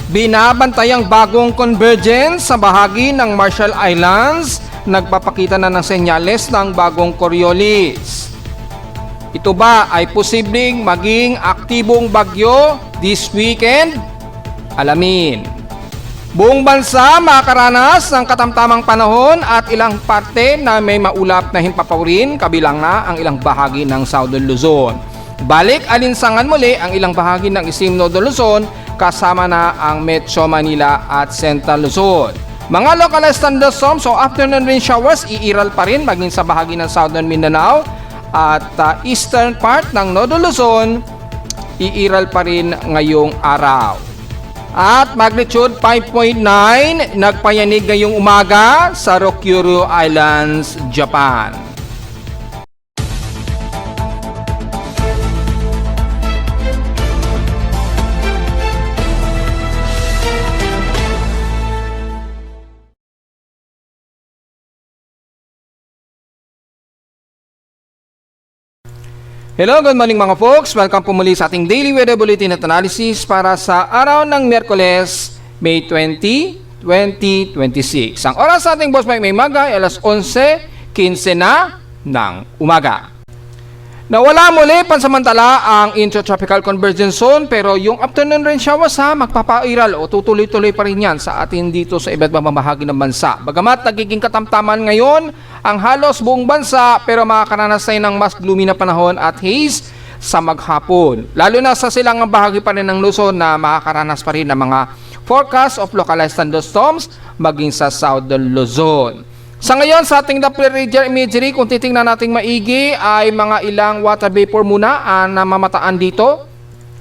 Binabantayang bagong convergence sa bahagi ng Marshall Islands, nagpapakita na ng senyales ng bagong Coriolis. Ito ba ay posibleng maging aktibong bagyo this weekend? Alamin. Buong bansa makakaranas ng katamtamang panahon at ilang parte na may maulap na himpapawid, kabilang na ang ilang bahagi ng Southern Luzon. Balik alinsangan muli ang ilang bahagi ng Isim Northern Luzon, kasama na ang Metro Manila at Central Luzon. Mga localized thunderstorms o afternoon rain showers iiral pa rin maging sa bahagi ng Southern Mindanao at eastern part ng Northern Luzon, iiral pa rin ngayong araw. At magnitude 5.9 nagpayanig ngayong umaga sa Ryukyu Islands, Japan. Hello, good morning mga folks. Welcome po muli sa ating Daily Weather Bulletin at Analysis para sa araw ng Miyerkules, May 20, 2026. Ang oras sa ating Boss Mike Maymaga ay alas 11:15 na ng umaga. Nawala muli pansamantala ang Intertropical Convergence Zone, pero yung afternoon rain showers magpapairal o tutuloy-tuloy pa rin yan sa atin dito sa iba't ibang bahagi ng bansa. Bagamat nagiging katamtaman ngayon ang halos buong bansa, pero makakaranas tayo ng mas gloomy na panahon at haze sa maghapon. Lalo na sa silangang bahagi pa rin ng Luzon na makakaranas pa rin ng mga forecast of localized thunderstorms maging sa Southern Luzon. Sa ngayon, sa ating Doppler radar imagery, kung titingnan natin maigi, ay mga ilang water vapor muna ang namamataan dito.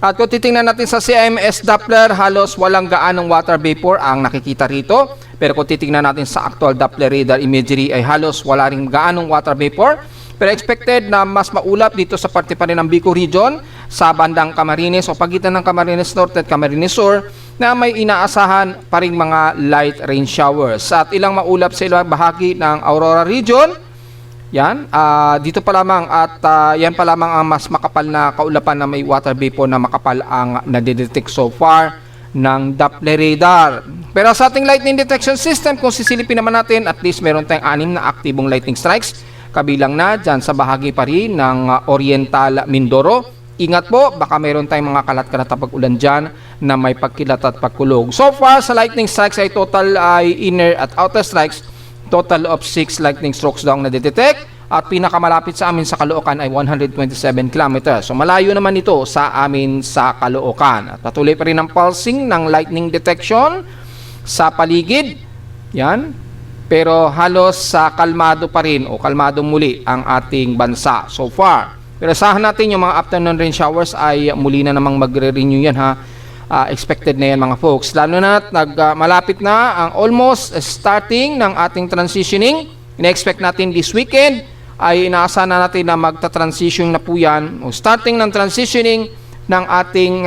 At kung titingnan natin sa CIMS Doppler, halos walang gaanong water vapor ang nakikita rito. Pero kung titingnan natin sa actual Doppler radar imagery, ay halos wala ring gaanong water vapor. Pero expected na mas maulap dito sa parte pa rin ng Bicol region, sa bandang Camarines o pagitan ng Camarines Norte at Camarines Sur, na may inaasahan pa ring mga light rain showers. At ilang maulap sa ilang bahagi ng Aurora region. Yan, dito pa lamang at yan pa lamang ang mas makapal na kaulapan na may water vapor na makapal ang nadidetect so far ng Doppler radar. Pero sa ating lightning detection system, kung sisilipin naman natin, at least meron tayong 6 na aktibong lightning strikes, kabilang na dyan sa bahagi pa rin ng Oriental Mindoro. Ingat po, baka meron tayong mga kalat-kalat na pag-ulan dyan na may pagkilat at pagkulog. So far, sa lightning strikes ay total ay inner at outer strikes, total of 6 lightning strokes daw ang nadidetect. At pinakamalapit sa amin sa Caloocan ay 127 kilometers. So malayo naman ito sa amin sa Caloocan. At patuloy pa rin ang pulsing ng lightning detection sa paligid. Yan. Pero halos kalmado pa rin o kalmado muli ang ating bansa so far. Pero asahan natin yung mga afternoon rain showers ay muli na namang magre-renew yan ha. Expected na yan mga folks. Lalo na malapit na ang almost starting ng ating transitioning. Ina-expect natin this weekend ay inaasahan na natin na magta-transition na po yan o starting ng transitioning ng ating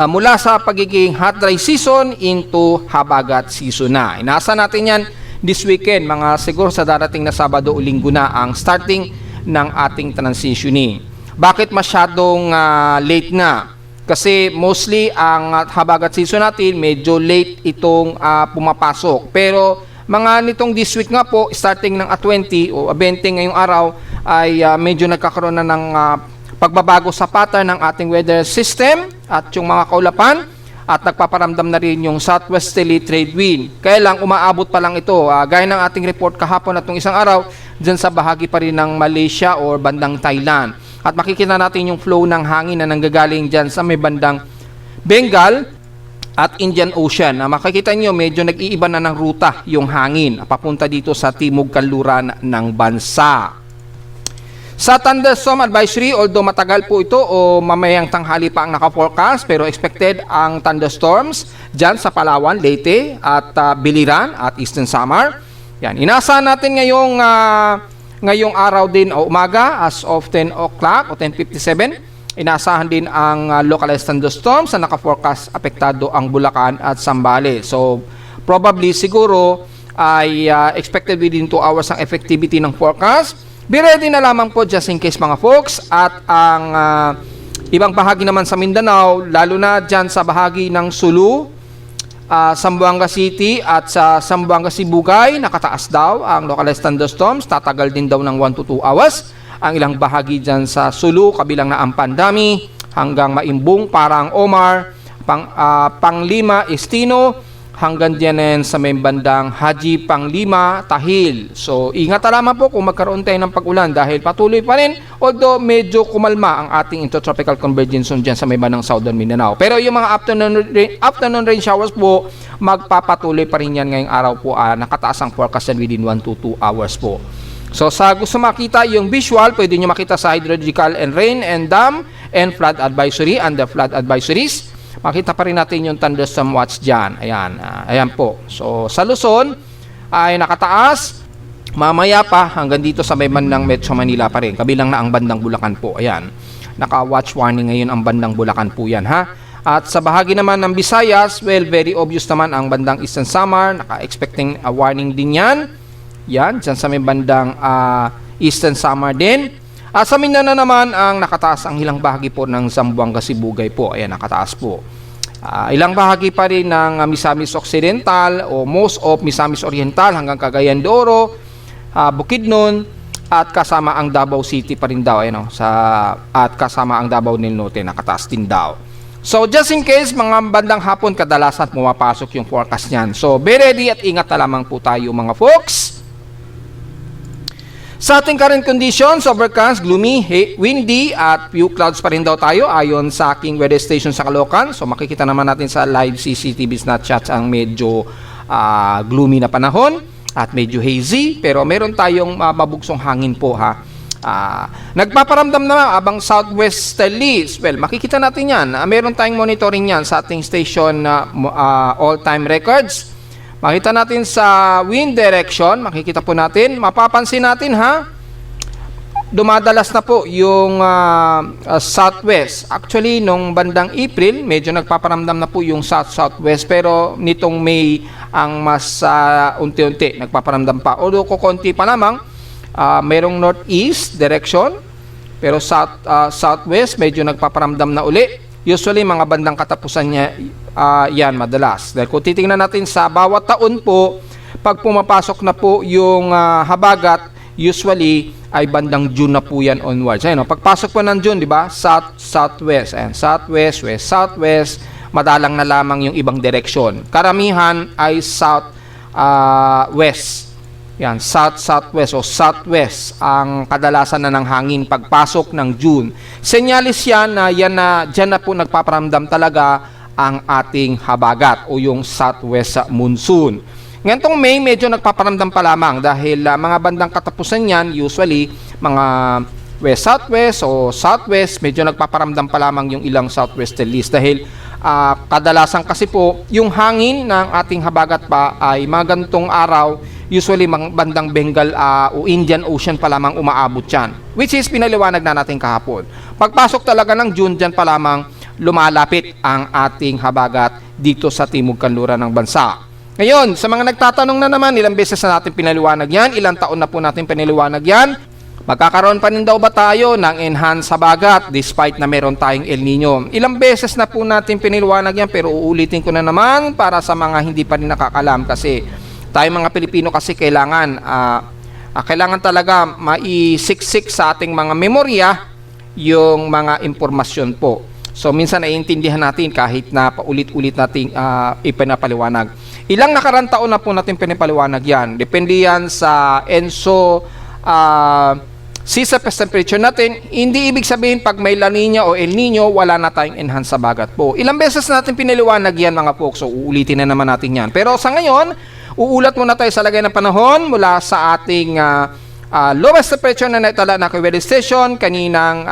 mula sa pagiging hot dry season into habagat season na. Inaasahan natin yan this weekend, mga siguro sa darating na Sabado o Linggo na ang starting ng ating transitioning. Bakit masyadong late na? Kasi mostly ang habagat season natin medyo late itong pumapasok. Pero mga nitong this week nga po, starting ng 20 o 20 ngayong araw, ay medyo nagkakaroon na ng pagbabago sa pattern ng ating weather system at yung mga kaulapan, at nagpaparamdam na rin yung southwesterly trade wind. Kaya lang umaabot pa lang ito, gaya ng ating report kahapon at itong isang araw, dyan sa bahagi pa rin ng Malaysia or bandang Thailand. At makikita natin yung flow ng hangin na nanggagaling dyan sa may bandang Bengal at Indian Ocean. Makikita nyo medyo nag-iiba na ng ruta yung hangin papunta dito sa timog kanluran ng bansa. Sa thunderstorm advisory, although matagal po ito o mamayang tanghali pa ang naka-forecast, pero expected ang thunderstorms dyan sa Palawan, Leyte at Biliran at Eastern Samar. Yan, inaasahan natin ngayong araw din o umaga as of 10 o'clock o 10:57. Inaasahan din ang localized thunderstorms na naka-forecast, apektado ang Bulacan at Zambales. So probably siguro ay expected within 2 hours ang effectivity ng forecast. Be ready na lamang po just in case mga folks, at ang Ibang bahagi naman sa Mindanao, lalo na dyan sa bahagi ng Sulu, Zamboanga City at sa Zamboanga Sibugay, nakataas daw ang localized thunderstorms, tatagal din daw ng 1 to 2 hours. Ang ilang bahagi dyan sa Sulu, kabilang na ang Pandami, hanggang Maimbung, Parang Omar, Panglima, Estino, hanggang dyan sa may bandang Haji Panglima, Tahil. So, ingat na lamang po kung magkaroon tayo ng pag-ulan dahil patuloy pa rin, although medyo kumalma ang ating intertropical convergence dyan sa may bandang Southern Mindanao. Pero yung mga afternoon rain showers po, magpapatuloy pa rin yan ngayong araw po. Nakataas ang forecast yan within 1 to 2 hours po. So, sa gusto makita yung visual, pwede nyo makita sa hydrological and rain and dam and flood advisory and the flood advisories. Makita pa rin natin yung thunderstorm watch dyan. Ayan, ayan po. So, sa Luzon ay nakataas. Mamaya pa hanggang dito sa may bandang Metro Manila pa rin. Kabilang na ang bandang Bulacan po. Ayan, naka-watch warning ngayon ang bandang Bulacan po yan, ha? At sa bahagi naman ng Visayas, well, very obvious naman ang bandang Eastern Samar. Naka-expecting a warning din yan. Yan, dyan sa may bandang Eastern Samar din. At sa Mindanao naman, ang nakataas ang ilang bahagi po ng Zamboanga Sibugay po. Ayan, nakataas po. Ilang bahagi pa rin ng Misamis Occidental o most of Misamis Oriental hanggang Cagayan de Oro, Bukidnon, at kasama ang Davao City pa rin daw. Ayan, at kasama ang Davao del Norte, nakataas din daw. So, just in case, mga bandang hapon, kadalasan pumapasok yung forecast niyan. So, be ready at ingat na lamang po tayo mga folks. Sa ating current conditions, overcast, gloomy, windy at few clouds pa rin daw tayo ayon sa aking weather station sa Caloocan. So makikita naman natin sa live CCTV snapshots ang medyo gloomy na panahon at medyo hazy. Pero meron tayong mabugsong hangin po, ha. Nagpaparamdam na abang southwesterlies. Well, makikita natin yan. Meron tayong monitoring yan sa ating station all-time records. Makita natin sa wind direction, makikita po natin, mapapansin natin, ha, dumadalas na po yung southwest. Actually, nung bandang April, medyo nagpaparamdam na po yung south-southwest, pero nitong May ang mas unti-unti nagpaparamdam pa. Although kukunti pa lamang, merong northeast direction, pero southwest medyo nagpaparamdam na uli. Usually, mga bandang katapusan niya, yan madalas. Dahil kung titingnan natin sa bawat taon po, pag pumapasok na po yung habagat, usually ay bandang June na po yan onwards. Ayun, pagpasok po ng June, di ba? South, southwest, and southwest, west, southwest, madalang na lamang yung ibang direksyon. Karamihan ay south, west. Yan, south-southwest o southwest ang kadalasan na ng hangin pagpasok ng June. Senyalis yan na dyan na po nagpaparamdam talaga ang ating habagat o yung southwest monsoon. Ngayong May, medyo nagpaparamdam pa lamang dahil mga bandang katapusan yan, usually mga west-southwest o southwest, medyo nagpaparamdam pa lamang yung ilang southwesterlies dahil kadalasan kasi po yung hangin ng ating habagat pa ay mga ganitong araw, usually mga bandang Bengal o Indian Ocean pa lamang umaabot yan. Which is pinaliwanag na natin kahapon. Pagpasok talaga ng June, dyan pa lamang lumalapit ang ating habagat dito sa timog kanluran ng bansa. Ngayon, sa mga nagtatanong na naman, ilang beses na natin pinaliwanag yan, ilang taon na po natin pinaliwanag yan, magkakaroon pa rin daw ba tayo ng enhanced habagat despite na meron tayong El Nino? Ilang beses na po natin pinaliwanag yan pero uulitin ko na naman para sa mga hindi pa rin nakakalam kasi tayo mga Pilipino kasi kailangan talaga maisiksik sa ating mga memorya yung mga impormasyon po. So minsan naiintindihan natin kahit na paulit-ulit natin ipinapaliwanag. Ilang nakarang taon na po natin pinapaliwanag yan. Depende yan sa ENSO sea surface temperature natin. Hindi ibig sabihin pag may La Nina o El Nino, wala na tayong enhanced habagat po. Ilang beses natin pinaliwanag yan mga folks. So uulitin na naman natin yan. Pero sa ngayon, uulat muna tayo sa lagay ng panahon mula sa ating lowest temperature na naitala na weather station kaninang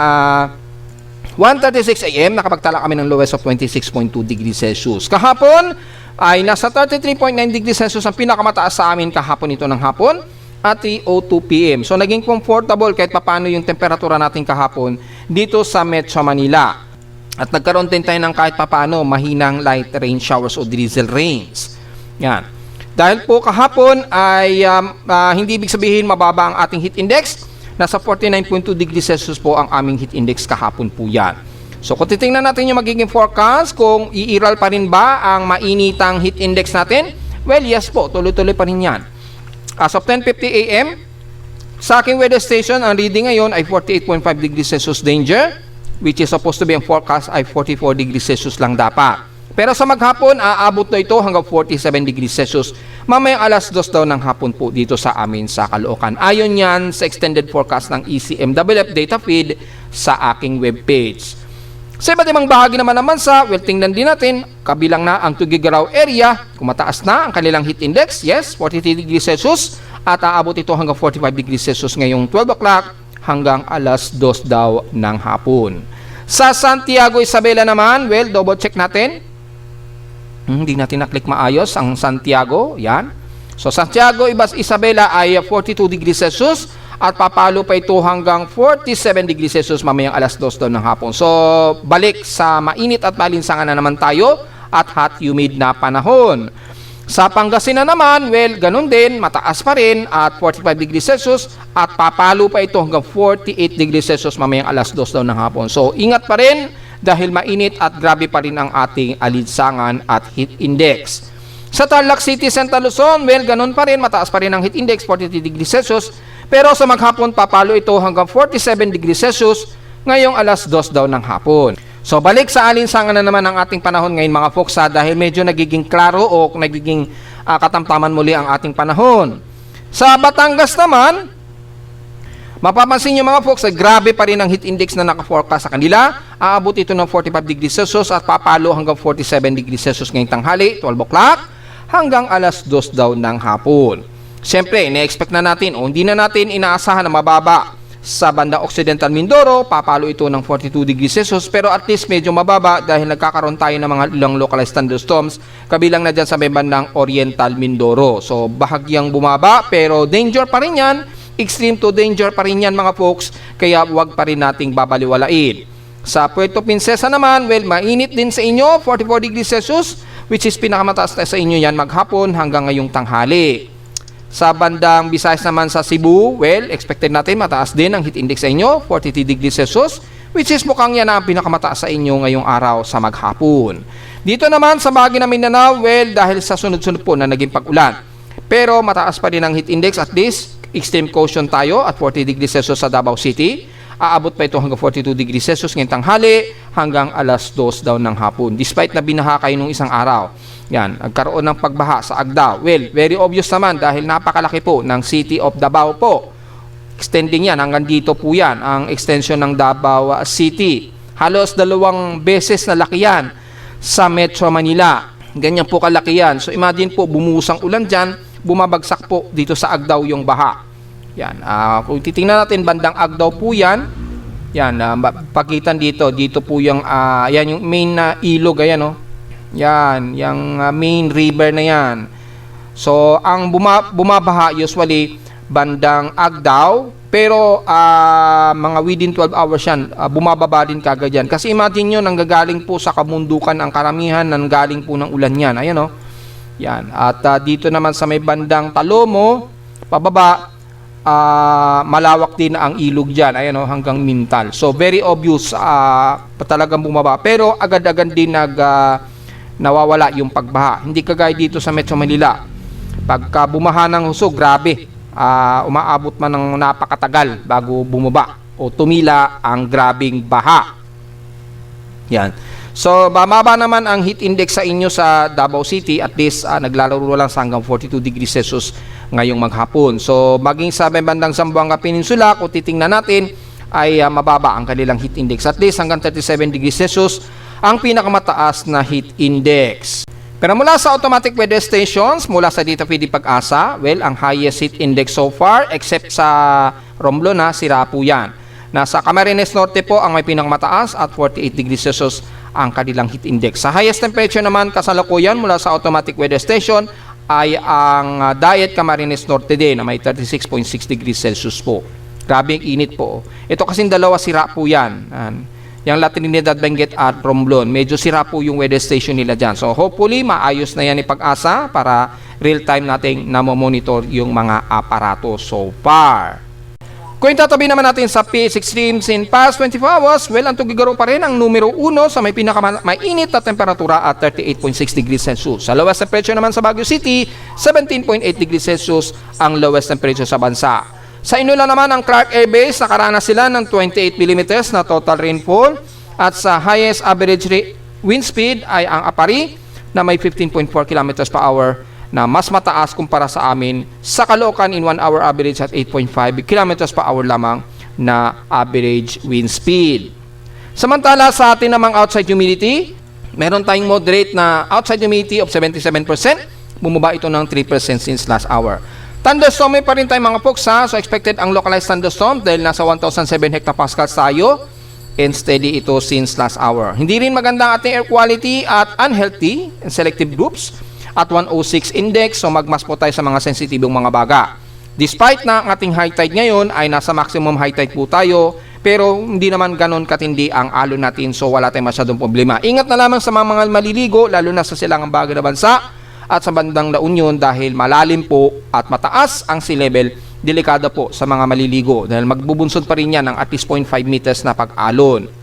1:36 AM. Nakapagtala kami ng lowest of 26.2 degrees Celsius. Kahapon ay nasa 33.9 degrees Celsius ang pinakamataas sa amin kahapon ito ng hapon at 3:02 PM. So naging comfortable kahit papano yung temperatura natin kahapon dito sa Metro Manila. At nagkaroon din tayo ng kahit papano mahinang light rain showers o drizzle rains. Yan. Dahil po kahapon ay hindi ibig sabihin mababa ang ating heat index. Nasa 49.2 degrees Celsius po ang aming heat index kahapon po yan. So kung titingnan natin yung magiging forecast, kung iiral pa rin ba ang mainitang heat index natin, well, yes po, tuloy-tuloy pa rin yan. As of 10:50 AM, sa aking weather station, ang reading ngayon ay 48.5 degrees Celsius danger, which is supposed to be ang forecast ay 44 degrees Celsius lang dapat. Pero sa maghapon, aabot na ito hanggang 47 degrees Celsius. Mamayang alas 2 daw ng hapon po dito sa amin sa Caloocan. Ayon yan sa extended forecast ng ECMWF data feed sa aking webpage. Sa iba't ibang bahagi naman ng bansa, well, tingnan din natin, kabilang na ang Tuguegarao area, kung mataas na ang kanilang heat index, yes, 43 degrees Celsius, at aabot ito hanggang 45 degrees Celsius ngayong 12 o'clock hanggang alas 2 daw ng hapon. Sa Santiago Isabela naman, well, double check natin. Hindi natin na-click maayos ang Santiago, yan. So, Santiago Isabela ay 42 degrees Celsius, at papalo pa ito hanggang 47 degrees Celsius mamayang alas 2 daw ng hapon. So, balik sa mainit at malinsangan na naman tayo at hot humid na panahon. Sa Pangasinan naman, well, ganun din, mataas pa rin at 45 degrees Celsius at papalo pa ito hanggang 48 degrees Celsius mamayang alas 2 daw ng hapon. So, ingat pa rin dahil mainit at grabe pa rin ang ating alinsangan at heat index. Sa Tarlac City, Central Luzon, well, ganun pa rin, mataas pa rin ang heat index, 43 degrees Celsius. Pero sa maghapon, papalo ito hanggang 47 degrees Celsius ngayong alas 2 daw ng hapon. So, balik sa alinsangan na naman ang ating panahon ngayon mga folks, dahil medyo nagiging klaro o nagiging katamtaman muli ang ating panahon. Sa Batangas naman, mapapansin nyo mga folks, grabe pa rin ang heat index na naka-forecast sa kanila. Aabot ito ng 45 degrees Celsius at papalo hanggang 47 degrees Celsius ngayong tanghali, 12 o'clock, hanggang alas 2 daw ng hapon. Siyempre, ine-expect na natin o hindi na natin inaasahan na mababa sa banda Occidental Mindoro, papalo ito ng 42 degrees Celsius, pero at least medyo mababa dahil nagkakaroon tayo ng mga ilang localized thunderstorms kabilang na dyan sa may bandang Oriental Mindoro. So, bahagyang bumaba pero danger pa rin yan, extreme to danger pa rin yan mga folks, kaya huwag pa rin nating babaliwalain. Sa Puerto Princesa naman, well, mainit din sa inyo, 44 degrees Celsius, which is pinakamataas na sa inyo yan maghapon hanggang ngayong tanghali. Sa bandang Visayas naman sa Cebu, well, expected natin mataas din ang heat index sa inyo, 43 degrees Celsius, which is mukhang yan ang pinakamataas sa inyo ngayong araw sa maghapon. Dito naman sa bahagi ng Mindanao, well, dahil sa sunod-sunod po na naging pag-ulan. Pero mataas pa rin ang heat index, at least extreme caution tayo at 40 degrees Celsius sa Davao City. Aabot pa ito hanggang 42 degrees Celsius ngayong tanghali hanggang alas 2 daw ng hapon. Despite na binaha kayo nung isang araw. Yan, nagkaroon ng pagbaha sa Agdao. Well, very obvious naman dahil napakalaki po ng City of Davao po. Extending yan, hanggang dito po yan, ang extension ng Davao City. Halos 2 beses na laki yan sa Metro Manila. Ganyan po kalaki yan. So imagine po, bumusang ulan dyan, bumabagsak po dito sa Agdao yung baha. Yan, kung titingnan natin, bandang Agdao po yan. Yan, pagitan dito po yung, yan yung main na ilog, ayan o. Yan, yung main river na yan. So, ang bumabaha usually bandang Agdao, pero mga within 12 hours yan, bumababa din kagad yan. Kasi imagine nyo, nanggagaling po sa kabundukan ang karamihan, nanggaling po ng ulan yan. Ayan o. Yan, at dito naman sa may bandang Talomo, pababa, malawak din ang ilog dyan, ayan o, hanggang Mintal. So, very obvious, talagang bumaba. Pero agad-agad din nawawala yung pagbaha. Hindi kagaya dito sa Metro Manila. Pagka bumaha ng huso, grabe. Umaabot man ng napakatagal bago bumaba o tumila ang grabing baha. Yan. So, bababa naman ang heat index sa inyo sa Davao City. At least, naglalaro lang sa hanggang 42 degrees Celsius ngayong maghapon. So, maging sa may bandang Zamboanga Peninsula, kung titingnan natin, ay mababa ang kanilang heat index. At least, hanggang 37 degrees Celsius ang pinakamataas na heat index. Pero mula sa automatic weather stations, mula sa Data Feed Pag-asa, well, ang highest heat index so far, except sa Romblon na, sira po yan. Nasa Camarines Norte po ang may pinakamataas at 48 degrees Celsius ang kanilang heat index. Sa highest temperature naman kasalukuyan mula sa automatic weather station ay ang Dayat Camarines Norte din na may 36.6 degrees Celsius po. Grabe ang init po. Ito kasing dalawa sira po yan. Yung La Trinidad, Benguet at Romblon. Medyo sira po yung weather station nila dyan. So hopefully maayos na yan ni Pag-asa para real time nating namomonitor yung mga aparato so far. Kung itatabi naman natin sa PH extremes in past 24 hours, well, ang Tugigaraw pa rin ang numero 1 sa may pinakamainit na temperatura at 38.6 degrees Celsius. Sa lowest temperature naman sa Baguio City, 17.8 degrees Celsius ang lowest temperature sa bansa. Sa Iloilo naman ang Clark Air Base, nakaranas sila ng 28 mm na total rainfall at sa highest average wind speed ay ang Apari na may 15.4 km per hour na mas mataas kumpara sa amin. Sa Caloocan in 1 hour average at 8.5 km per hour lamang na average wind speed. Samantala sa atin namang outside humidity, meron tayong moderate na outside humidity of 77%. Bumaba ito ng 3% since last hour. Thunderstorm pa rin tayo mga folks ha. So expected ang localized thunderstorm dahil nasa 1,007 hectopascals tayo and steady ito since last hour. Hindi rin maganda ang ating air quality at unhealthy and selective groups at 106 index, so magmas po tayo sa mga sensitibong mga baga. Despite na ang ating high tide ngayon ay nasa maximum high tide po tayo, pero hindi naman ganon katindi ang alon natin, so wala tayong masyadong problema. Ingat na lamang sa mga maliligo, lalo na sa silangang baga na bansa at sa bandang La Union dahil malalim po at mataas ang sea level, delikado po sa mga maliligo dahil magbubunsod pa rin yan ng at least 0.5 meters na pag-alon.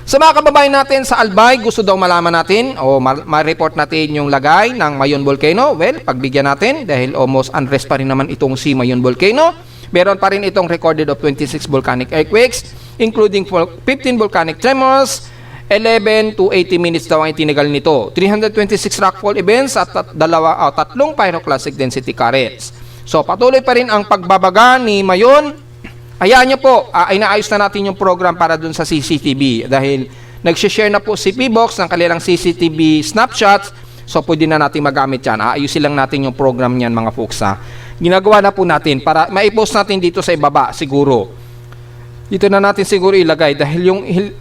Sa mga kababayan natin sa Albay, gusto daw malaman natin o ma-report natin yung lagay ng Mayon Volcano. Well, pagbigyan natin dahil almost unrest pa rin naman itong si Mayon Volcano. Meron pa rin itong recorded of 26 volcanic earthquakes, including 15 volcanic tremors, 11 to 80 minutes daw ang itinagal nito. 326 rockfall events at tatlong pyroclastic density currents. So, patuloy pa rin ang pagbabaga ni Mayon. Hayaan niyo po, inaayos na natin yung program para dun sa CCTV dahil nag-share na po si P-Box ng kanilang CCTV snapshots, so pwede na natin magamit yan. Aayusin lang natin yung program niyan mga folks ha. Ginagawa na po natin para maipost natin dito sa ibaba siguro. Dito na natin siguro ilagay dahil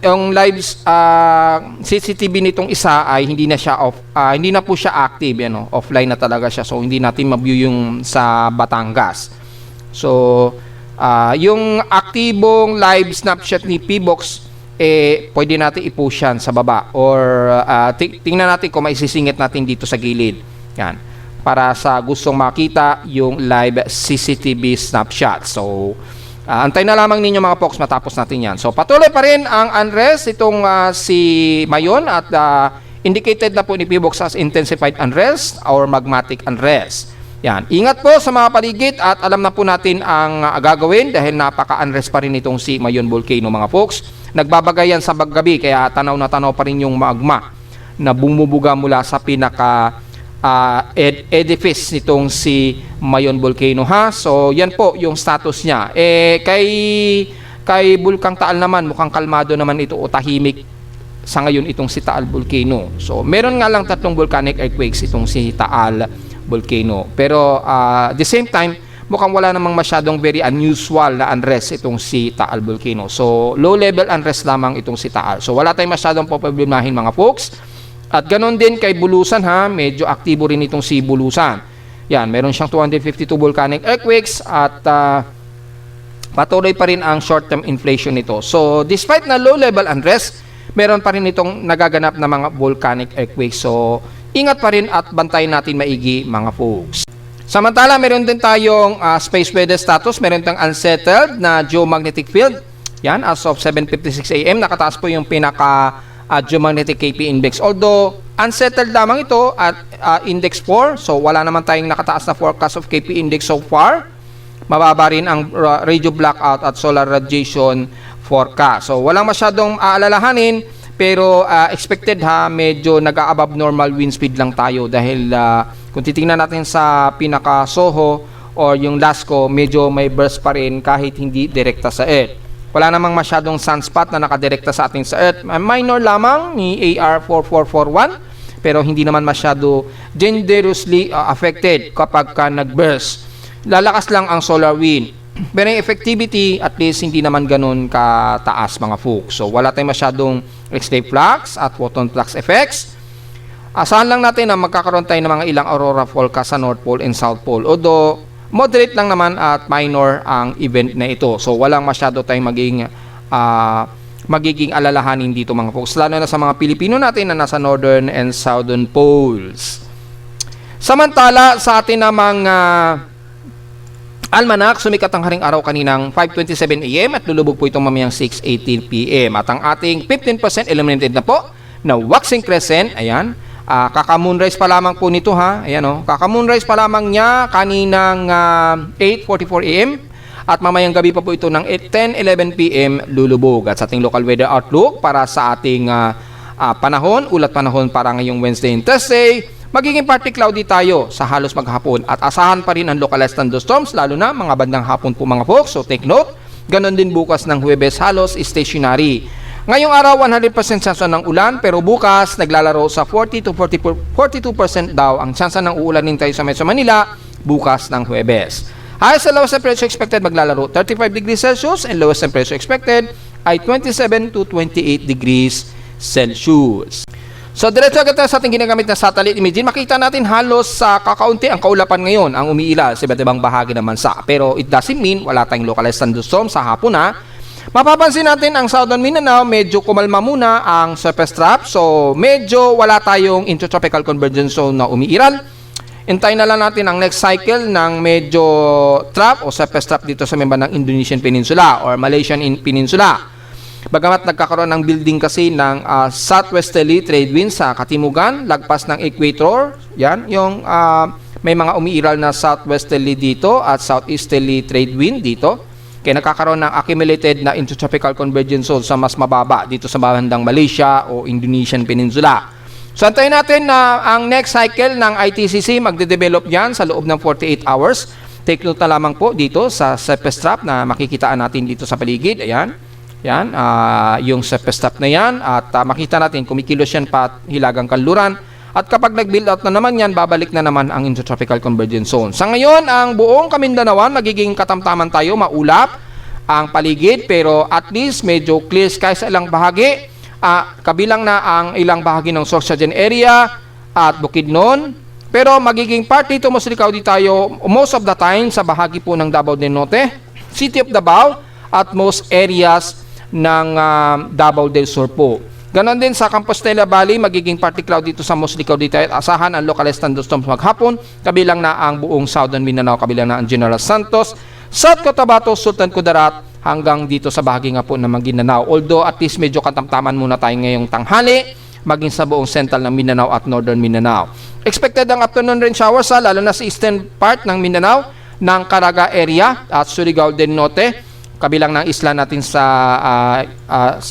yung live CCTV nitong isa ay hindi na siya hindi na po siya active, offline na talaga siya, so hindi natin ma-view yung sa Batangas. So yung aktibong live snapshot ni P-Box, pwede natin i-post yan sa baba or tingnan natin kung maisisingit natin dito sa gilid. Yan. Para sa gustong makita yung live CCTV snapshot. So, antay na lamang ninyo mga folks matapos natin yan. So, patuloy pa rin ang unrest itong si Mayon at indicated na po ni P-Box as intensified unrest or magmatic unrest. Yan. Ingat po sa mga paligid at alam na po natin ang gagawin dahil napaka-unrest pa rin itong si Mayon Volcano mga folks. Nagbabagayan sa baggabi kaya tanaw na tanaw pa rin yung magma na bumubuga mula sa pinaka edifice nitong si Mayon Volcano ha. So yan po yung status niya. Kay Bulkang Taal naman mukhang kalmado naman ito o tahimik sa ngayon itong si Taal Volcano. So meron nga lang 3 volcanic earthquakes itong si Taal Volcano. Pero the same time, mukhang wala namang masyadong very unusual na unrest itong si Taal Volcano. So, low-level unrest lamang itong si Taal. So, wala tayong masyadong problemahin mga folks. At ganon din kay Bulusan ha, medyo aktibo rin itong si Bulusan. Yan, meron siyang 252 volcanic earthquakes at patuloy pa rin ang short-term inflation nito. So, despite na low-level unrest, meron pa rin itong nagaganap na mga volcanic earthquakes. So, ingat pa rin at bantayan natin maigi mga folks. Samantala, meron din tayong space weather status. Meron tayong unsettled na geomagnetic field. Yan, as of 7:56 AM, nakataas po yung pinaka geomagnetic KP index. Although, unsettled lamang ito at index 4. So, wala naman tayong nakataas na forecast of KP index so far. Mababa rin ang radio blackout at solar radiation forecast. So, walang masyadong aalalahanin. Pero expected ha, medyo nag-a-above normal wind speed lang tayo dahil kung titingnan natin sa pinaka-SOHO or yung LASCO, medyo may burst pa rin kahit hindi direkta sa Earth. Wala namang masyadong sunspot na nakadirekta sa atin sa Earth. Minor lamang ni AR4441 pero hindi naman masyado dangerously affected kapag ka nag-burst. Lalakas lang ang solar wind. Pero yung effectivity, at least hindi naman ganun kataas mga folks. So, wala tayong masyadong X-ray flux at photon flux effects. Asahan lang natin na magkakaroon tayo ng mga ilang aurora forecast sa North Pole and South Pole. Although, moderate lang naman at minor ang event na ito. So, walang masyado tayong magiging alalahanin dito mga folks. Lalo na sa mga Pilipino natin na nasa Northern and Southern Poles. Samantala, sa atin namang Almanac, sumikat ang haring araw kaninang 5:27 AM at lulubog po itong mamayang 6:18 PM. At ang ating 15% illuminated na po na waxing crescent, ayan, kaka-moonrise pa lamang po nito ha, ayan o, kaka-moonrise pa lamang niya kaninang 8:44 AM at mamayang gabi pa po ito ng 10:11 PM lulubog. At sa ating local weather outlook para sa ating panahon, ulat panahon para ngayong Wednesday and Thursday, magiging partly cloudy tayo sa halos maghapon at asahan pa rin ang localized thunderstorms lalo na mga bandang hapon po mga folks. So take note, ganon din bukas ng Huwebes halos stationary. Ngayong araw 100% chance ng ulan pero bukas naglalaro sa 42% daw ang chance ng uulanin tayo sa Metro Manila bukas ng Huwebes. Highest and lowest temperature expected maglalaro 35 degrees Celsius and lowest temperature expected ay 27 to 28 degrees Celsius. So, diretso agad tayo sa ating ginagamit na satellite imaging. Makita natin halos sa kakaunti ang kaulapan ngayon ang umiila sa iba't ibang bahagi ng bansa. Pero it doesn't mean wala tayong localized thunderstorm sa hapon ha. Mapapansin natin ang Southern Mindanao, medyo kumalma muna ang surface trap. So, medyo wala tayong intertropical convergence zone na umiiral. Hintayin na lang natin ang next cycle ng medyo trap o surface trap dito sa member ng Indonesian Peninsula or Malaysian Peninsula. Bagamat nagkakaroon ng building kasi ng southwesterly trade wind sa katimugan, lagpas ng equator, yan, yung may mga umiiral na southwesterly dito at southeasterly trade wind dito. Kaya nagkakaroon ng accumulated na intertropical convergence zone sa mas mababa dito sa bandang Malaysia o Indonesian Peninsula. So antayin natin na ang next cycle ng ITCC magde-develop yan sa loob ng 48 hours. Take note na lamang po dito sa surface trap na makikitaan natin dito sa paligid. Ayan. Yan, yung surface trap na yan at makita natin kumikilos yan pa hilagang kanluran at kapag nag-build out na naman yan, babalik na naman ang intertropical convergence zone. Sa ngayon, ang buong Kamindanawan magiging katamtaman tayo, maulap ang paligid pero at least medyo clear sky sa ilang bahagi, kabilang na ang ilang bahagi ng Sorsogen area at Bukidnon. Pero magiging part dito mostly cloudy tayo most of the time sa bahagi po ng Davao del Norte, City of Davao at most areas ng Davao del Sur po. Ganon din sa Compostela Valley, magiging partly cloudy dito sa mostly cloudy tayo at asahan ang localized thunderstorms maghapon, kabilang na ang buong Southern Mindanao, kabilang na ang General Santos, South Cotabato, Sultan Kudarat, hanggang dito sa bahagi nga po ng Maguindanao. Although at least medyo katamtaman muna tayo ngayong tanghali, maging sa buong central ng Mindanao at Northern Mindanao. Expected ang afternoon rain showers lalo na sa eastern part ng Mindanao, ng Caraga area at Surigao del Norte, kabilang ng isla natin sa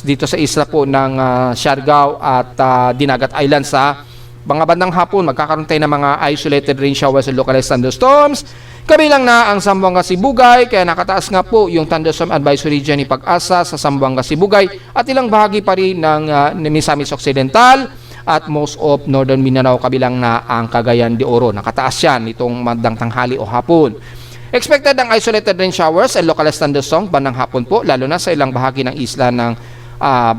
dito sa isla po ng Siargao at Dinagat Island. Sa mga bandang hapon magkakaroon tayo ng mga isolated rain showers and localized thunderstorms, kabilang na ang Zamboanga Sibugay, kaya nakataas nga po yung thunderstorm advisory dyan ni Pag-asa sa Zamboanga Sibugay at ilang bahagi pa rin ng Misamis Occidental at most of Northern Mindanao, kabilang na ang Cagayan de Oro. Nakataas yan itong bandang tanghali o hapon. Expected ang isolated rain showers and localized thunderstorms bandang hapon po, lalo na sa ilang bahagi ng isla ng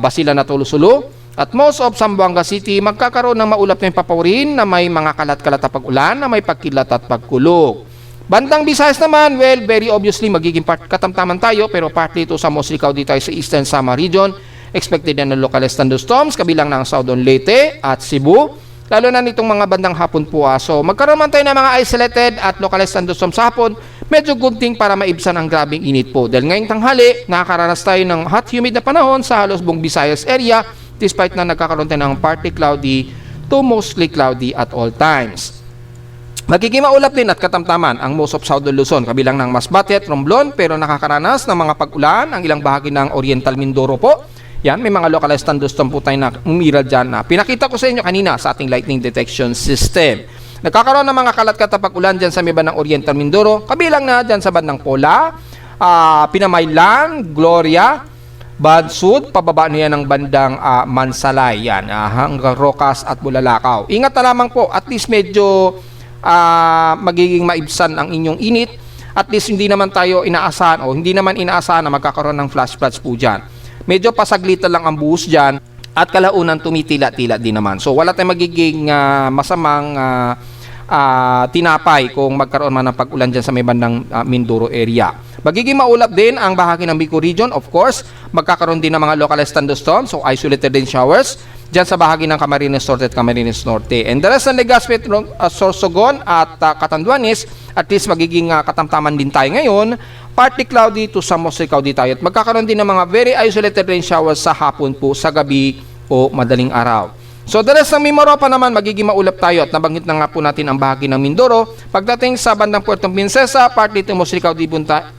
Basilan at Tulusulu. At most of Zamboanga City, magkakaroon ng maulap na papawirin na may mga kalat-kalat na pag-ulan na may pagkilat at pagkulog. Bandang Visayas naman, well, very obviously magiging katamtaman tayo pero partly ito sa mostly cloudy tayo sa Eastern Samar region. Expected na ng localized thunderstorms, kabilang ng Southern Leyte at Cebu, lalo na nitong mga bandang hapon po. So magkaroon man tayo ng mga isolated at localized thunderstorms sa hapon, medyo gunting para maibsan ang grabing init po. Dahil ngayong tanghali, nakakaranas tayo ng hot humid na panahon sa halos buong Visayas area, despite na nagkakaroon tayo ng partly cloudy to mostly cloudy at all times. Magiging maulap din at katamtaman ang most of Southern Luzon, kabilang ng Masbate at Romblon, pero nakakaranas ng mga pag-ulan ang ilang bahagi ng Oriental Mindoro po. Yan, may mga localized thunderstorm po tayo na umiral dyan na pinakita ko sa inyo kanina sa ating lightning detection system. Nagkakaroon ng mga kalat-kalat pag-ulan dyan sa may bandang Oriental Mindoro, kabilang na dyan sa bandang Pola, Pinamaylan, Gloria, Bansud, pababa niya ng bandang Mansalay, yan, hanggang Rocas at Bulalakaw. Ingat na lamang po, at least medyo magiging maibsan ang inyong init. At least hindi naman tayo inaasahan o hindi naman inaasahan na magkakaroon ng flash floods po dyan. Medyo pasaglitan lang ang buhos dyan at kalaunan tumitila-tila din naman. So wala tayong magiging masamang tinapay kung magkaroon man ng pag-ulan dyan sa may bandang Mindoro area. Magiging maulap din ang bahagi ng Bicol region. Of course, magkakaroon din ng mga localized thunderstorms, so isolated rain showers. dyan sa bahagi ng Camarines Norte at Camarines Norte. And the rest ng Legazpi, Sorsogon at Catanduanes, at least magiging katamtaman din tayo ngayon. Partly cloudy to some mostly cloudy tayo. At magkakaroon din ng mga very isolated rain showers sa hapon po, sa gabi o madaling araw. So the rest ng Mimaropa naman, magiging maulap tayo at nabanggit na nga po natin ang bahagi ng Mindoro. Pagdating sa bandang Puerto Princesa, partly to mostly cloudy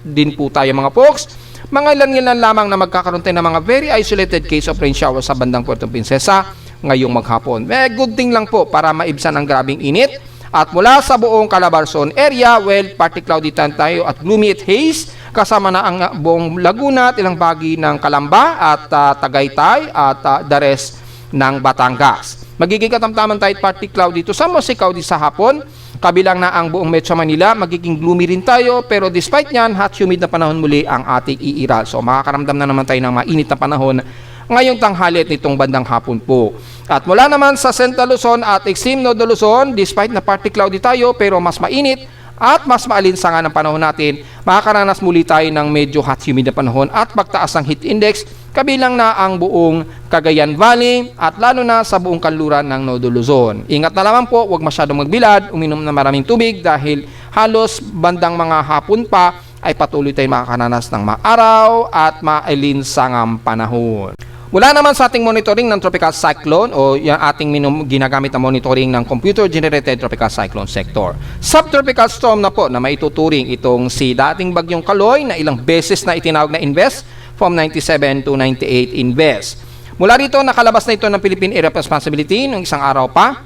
din po tayo mga folks. Mga ilan-ilan lamang na magkakaroon tayo ng mga very isolated case of rain shower sa bandang Puerto Princesa ngayong maghapon. Good thing lang po para maibsan ang grabing init. At mula sa buong Calabarzon area, well, partly cloudy tayo at gloomy at haze. Kasama na ang buong Laguna at ilang bahagi ng Calamba at Tagaytay at the rest ng Batangas. Magiging katamtaman tayo at partly cloudy to some mostly cloudy sa hapon. Kabilang na ang buong Metro Manila, magiging gloomy rin tayo, pero despite nyan, hot humid na panahon muli ang ating iiral. So makakaramdam na naman tayo ng mainit na panahon ngayong tanghali at nitong bandang hapon po. At mula naman sa Central Luzon at Extreme Northern Luzon, despite na partly cloudy tayo, pero mas mainit at mas maalinsangan ang panahon natin, makakaranas muli tayo ng medyo hot humid na panahon at pagtaas ng heat index, kabilang na ang buong Cagayan Valley at lalo na sa buong kanluran ng Northern Luzon. Ingat na lamang po, huwag masyadong magbilad, uminom na maraming tubig dahil halos bandang mga hapon pa ay patuloy tayong makakaranas ng maaraw at maalinsangang panahon. Mula naman sa ating monitoring ng tropical cyclone o yung ating ginagamit na monitoring ng computer-generated tropical cyclone sector. Subtropical storm na po na maituturing itong si dating bagyong Kaloy na ilang beses na itinawag na Invest from 97 to 98 Invest. Mula rito, nakalabas na ito ng Philippine Area of Responsibility ng isang araw pa.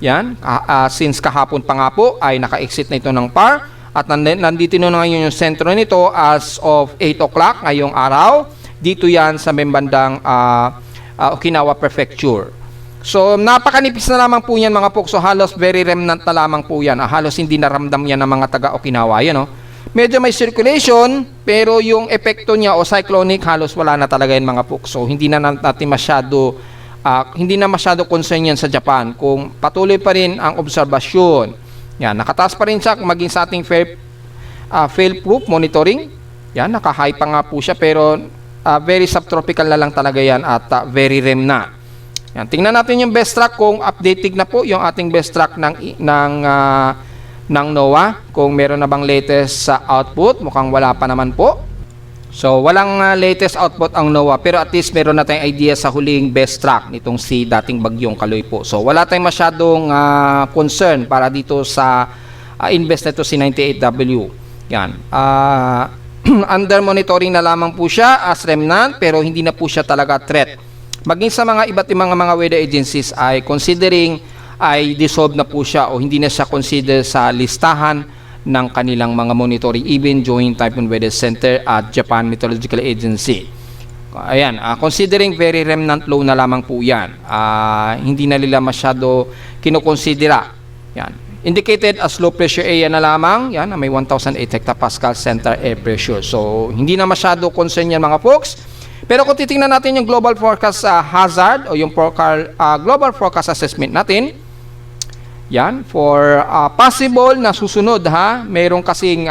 Yan, since kahapon pa nga po ay naka-exit na ito ng PAR at nandito na ngayon yung sentro nito as of 8 o'clock ngayong araw. Dito yan sa may bandang Okinawa Prefecture. So, napakanipis na lamang po yan mga folks. So, halos very remnant na lamang po yan. Halos hindi naramdam yan ng mga taga-Okinawa. Yan, no? Medyo may circulation, pero yung epekto niya o cyclonic, halos wala na talaga yan mga folks. So, hindi na natin masyado, hindi na masyado concern yan sa Japan. Kung patuloy pa rin ang obserbasyon. Yan, nakataas pa rin siya maging sa ating fail-proof monitoring. Yan, naka-high pa nga po siya, pero very subtropical na lang talaga yan at very REM na. Yan, tingnan natin yung best track kung updated na po yung ating best track ng NOAA. Kung meron na bang latest sa output, mukhang wala pa naman po. So, walang latest output ang NOAA, pero at least meron na tayong idea sa huling best track nitong si dating bagyong Kaloy po. So, wala tayong masyadong concern para dito sa invest na ito si 98W. Yan. Under monitoring na lamang po siya as remnant, pero hindi na po siya talaga threat. Maging sa mga iba't ibang mga weather agencies ay considering ay dissolve na po siya o hindi na siya consider sa listahan ng kanilang mga monitoring, even Joint Typhoon Weather Center at Japan Meteorological Agency. Ayan, considering very remnant low na lamang po yan. Hindi na nila masyado kinukonsidera. Yan. Indicated as low pressure area na lamang, yan, may 1,008 hectopascal center air pressure. So, hindi na masyado concern yan mga folks. Pero kung titingnan natin yung global forecast hazard o yung global forecast assessment natin, yan, for possible na susunod mayroong kasing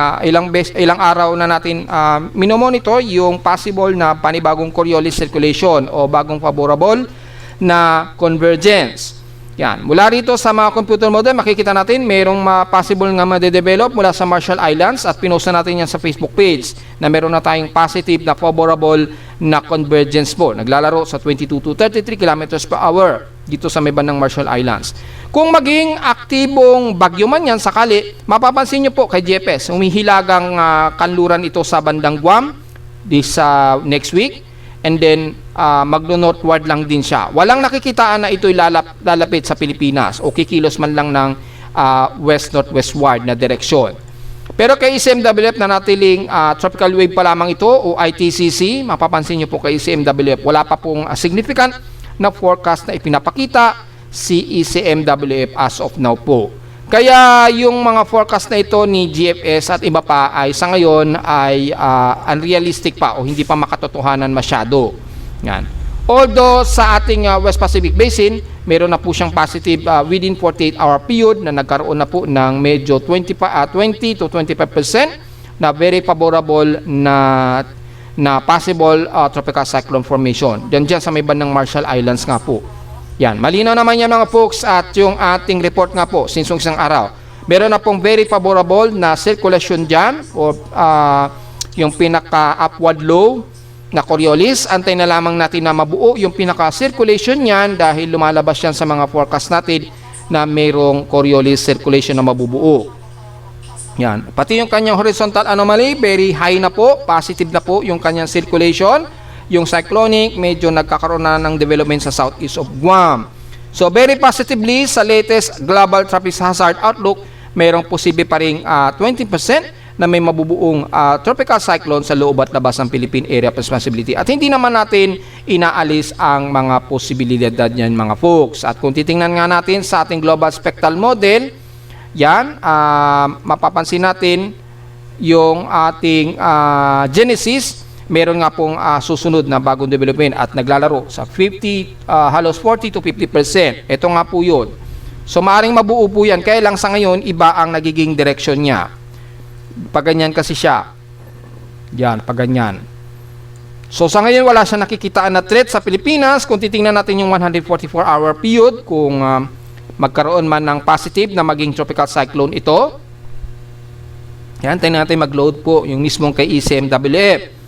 ilang araw na natin minomonitor yung possible na panibagong Coriolis circulation o bagong favorable na convergence. Yan. Mula rito sa mga computer model, makikita natin mayroong possible nga ma-develop mula sa Marshall Islands at pinost na natin yan sa Facebook page na meron na tayong positive na favorable na convergence po. Naglalaro sa 22 to 33 kilometers per hour dito sa may bandang Marshall Islands. Kung maging aktibong bagyo man yan sakali, mapapansin nyo po kay GPS, humihilagang kanluran ito sa bandang Guam this next week. And then, magno-northward lang din siya. Walang nakikitaan na ito'y lalapit sa Pilipinas o kikilos man lang ng west-northwestward na direksyon. Pero kay ICMWF na natiling tropical wave pa lamang ito o ITCC, mapapansin nyo po kay ICMWF, wala pa pong significant na forecast na ipinapakita si ICMWF as of now po. Kaya yung mga forecast na ito ni GFS at iba pa ay sa ngayon ay unrealistic pa o hindi pa makatotohanan masyado. Yan. Although sa ating West Pacific Basin, meron na po siyang positive within 48-hour period na nagkaroon na po ng medyo 20 to 25% na very favorable na possible tropical cyclone formation. Diyan sa may bandang Marshall Islands nga po. Yan, malinaw naman yan mga folks, at yung ating report nga po since isang araw. Meron na pong very favorable na circulation dyan o yung pinaka-upward low na Coriolis. Antay na lamang natin na mabuo yung pinaka-circulation niyan dahil lumalabas yan sa mga forecast natin na mayroong Coriolis circulation na mabubuo. Yan. Pati yung kanyang horizontal anomaly, very high na po, positive na po yung kanyang circulation. Yung cyclonic, medyo nagkakaroon na ng development sa southeast of Guam. So, very positively, sa latest Global Tropic Hazard Outlook, mayroong posible pa rin 20% na may mabubuong tropical cyclone sa loob at labas ng Philippine Area of Responsibility. At hindi naman natin inaalis ang mga posibilidad niyan mga folks. At kung titingnan nga natin sa ating Global Spectral Model, yan, mapapansin natin yung ating Genesis, meron nga pong susunod na bagong development at naglalaro sa halos 40 to 50%. Ito nga po yun. So, maaaring mabuo po yan. Kaya lang sa ngayon, iba ang nagiging direction niya. Paganyan kasi siya. Yan, paganyan. So, sa ngayon, wala siya nakikitaan na threat sa Pilipinas. Kung titingnan natin yung 144-hour period, kung magkaroon man ng positive na maging tropical cyclone ito. Yan, tingnan natin mag-load po yung mismong kay ECMWF.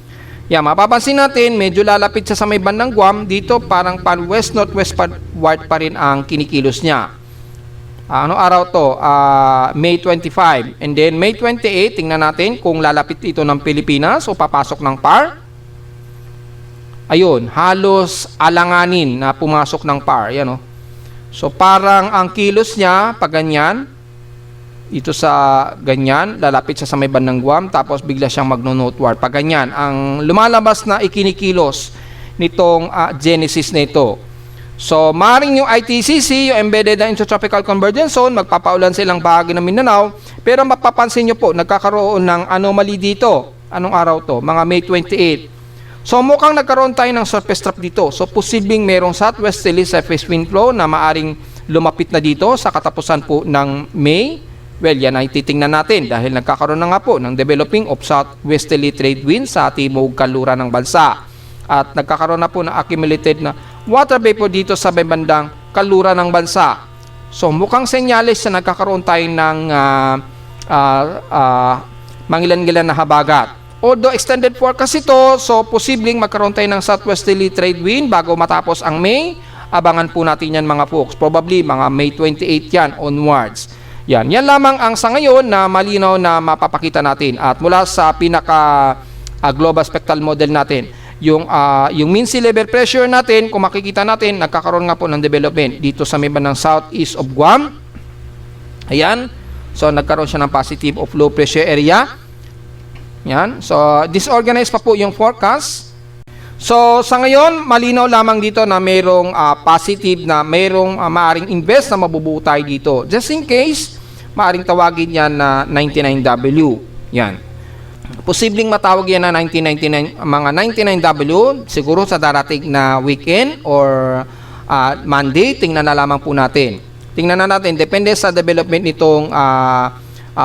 Yan, mapapansin natin, medyo lalapit siya sa may bandang Guam. Dito, parang pan-west-northwest pa rin ang kinikilos niya. Ano araw to? May 25. And then, May 28, tingnan natin kung lalapit ito ng Pilipinas o papasok ng PAR. Ayun, halos alanganin na pumasok ng PAR. Yan, so, parang ang kilos niya, pag ganyan, ito sa ganyan, lalapit siya sa may bandang Guam, tapos bigla siyang magno-northward. Pag ganyan, ang lumalabas na ikinikilos nitong Genesis na ito. So, maring yung ITCC, yung Embedded na Intertropical Convergence Zone, magpapaulan silang bahagi ng Mindanao, pero mapapansin nyo po, nagkakaroon ng anomaly dito. Anong araw to? Mga May 28. So, mukhang nagkaroon tayo ng surface trap dito. So, posibleng merong southwesterly surface wind flow na maaring lumapit na dito sa katapusan po ng May. Well, yan ay titingnan natin dahil nagkakaroon na nga po ng developing of southwesterly trade wind sa timog kanluran ng bansa. At nagkakaroon na po ng accumulated na water vapor dito sa may bandang kanluran ng bansa. So, mukhang senyales na nagkakaroon tayo ng mangilan-gilan na habagat. Although extended forecast ito, so posibleng magkaroon tayo ng southwesterly trade wind bago matapos ang May. Abangan po natin yan mga folks. Probably mga May 28 yan onwards. Yan lamang ang sa ngayon na malinaw na mapapakita natin. At mula sa pinaka global spectral model natin, yung mean sea level pressure natin, kung makikita natin, nagkakaroon nga po ng development dito sa may bandang southeast of Guam. Ayan. So, nagkaroon siya ng positive of low pressure area. Yan. So, disorganized pa po yung forecast. So, sa ngayon, malinaw lamang dito na mayroong positive na mayroong maaring invest na mabubuo tayo dito. Just in case, maaring tawagin yan na 99W. Yan. Posibleng matawag yan na 1999, mga 99W, siguro sa darating na weekend or Monday, tingnan na lamang po natin. Tingnan na natin, depende sa development nitong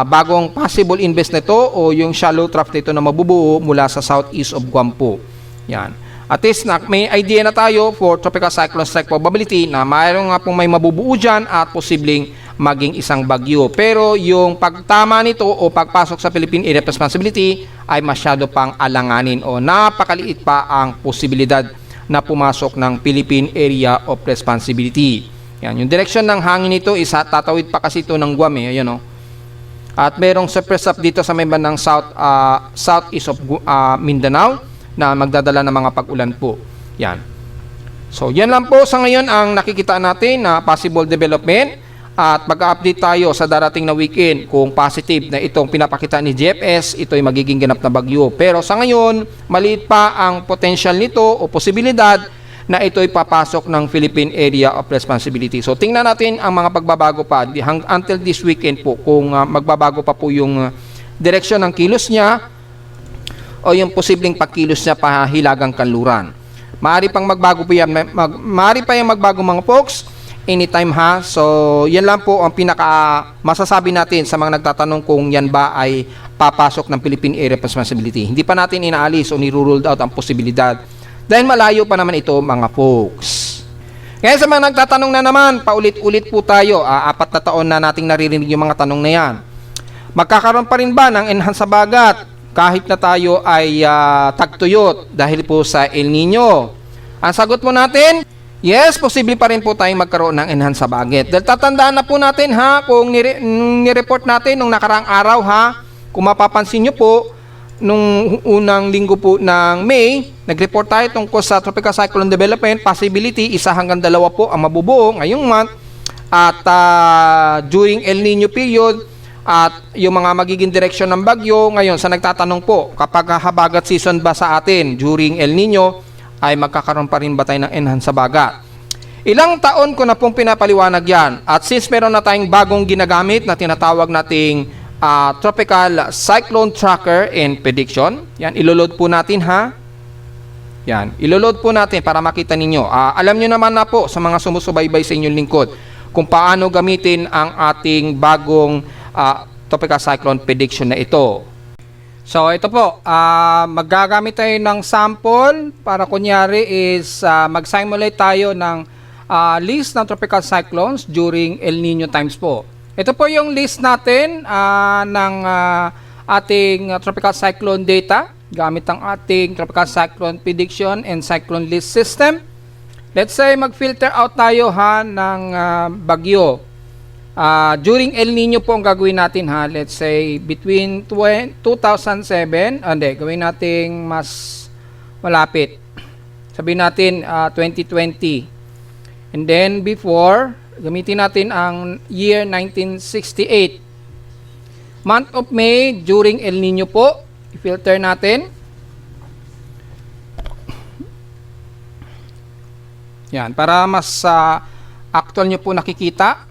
bagong possible invest nito o yung shallow trough nito na mabubuo mula sa southeast of Guam po. Yan. At least may idea na tayo for tropical cyclone strike probability na mayroon nga pong may mabubuo dyan at posibleng maging isang bagyo. Pero yung pagtama nito o pagpasok sa Philippine Area of Responsibility ay masyado pang alanganin o napakaliit pa ang posibilidad na pumasok ng Philippine Area of Responsibility. Yan, yung direction ng hangin nito is tatawid pa kasi ito ng Guam Ayan, At merong surface up dito sa may bandang southeast of Mindanao na magdadala ng mga pag-ulan po. Yan. So, yan lang po sa ngayon ang nakikita natin na possible development at mag-update tayo sa darating na weekend kung positive na itong pinapakita ni GFS, ito'y magiging ganap na bagyo. Pero sa ngayon, maliit pa ang potential nito o posibilidad na ito'y papasok ng Philippine Area of Responsibility. So, tingnan natin ang mga pagbabago pa until this weekend po kung magbabago pa po yung direksyon ng kilos niya o yung posibleng pagkilos niya pahilagang kanluran. Maaari pang magbago po yan. Maaari pa yung magbago mga folks. Anytime ha. So, yan lang po ang pinaka masasabi natin sa mga nagtatanong kung yan ba ay papasok ng Philippine Area of Responsibility. Hindi pa natin inaalis o niruled out ang posibilidad. Dahil malayo pa naman ito mga folks. Kaya sa mga nagtatanong na naman, paulit-ulit po tayo, 4 na taon na nating naririnig yung mga tanong na yan. Magkakaroon pa rin ba ng enhance habagat kahit na tayo ay tagtuyot dahil po sa El Nino? Ang sagot mo natin, yes, posible pa rin po tayong magkaroon ng enhance habagat. Dahil tatandaan na po natin kung nireport natin nung nakaraang araw kung mapapansin nyo po, nung unang linggo po ng May, nag-report tayo tungkol sa tropical cyclone development, possibility, 1 hanggang 2 po ang mabubuo ngayong month. At during El Nino period, at yung mga magiging direksyon ng bagyo, ngayon sa nagtatanong po, kapag habagat season ba sa atin during El Nino, ay magkakaroon pa rin ba tayo ng enhance habagat? Ilang taon ko na pong pinapaliwanag yan. At since meron na tayong bagong ginagamit na tinatawag nating Tropical Cyclone Tracker and Prediction. Yan, iloload po natin Yan, iloload po natin para makita ninyo. Alam nyo naman na po sa mga sumusubaybay sa inyong lingkod kung paano gamitin ang ating bagong Tropical Cyclone Prediction na ito. So, ito po, maggagamit tayo ng sample para kunyari is mag-simulate tayo ng list ng tropical cyclones during El Nino times po. Ito po yung list natin ng ating tropical cyclone data gamit ang ating tropical cyclone prediction and cyclone list system. Let's say mag-filter out tayo ng bagyo. During El Nino po ang gagawin natin Let's say between 2007, gawin nating mas malapit. Sabihin natin 2020. And then before, gamitin natin ang year 1968. Month of May, during El Nino po. I-filter natin. Yan, para mas actual nyo po nakikita.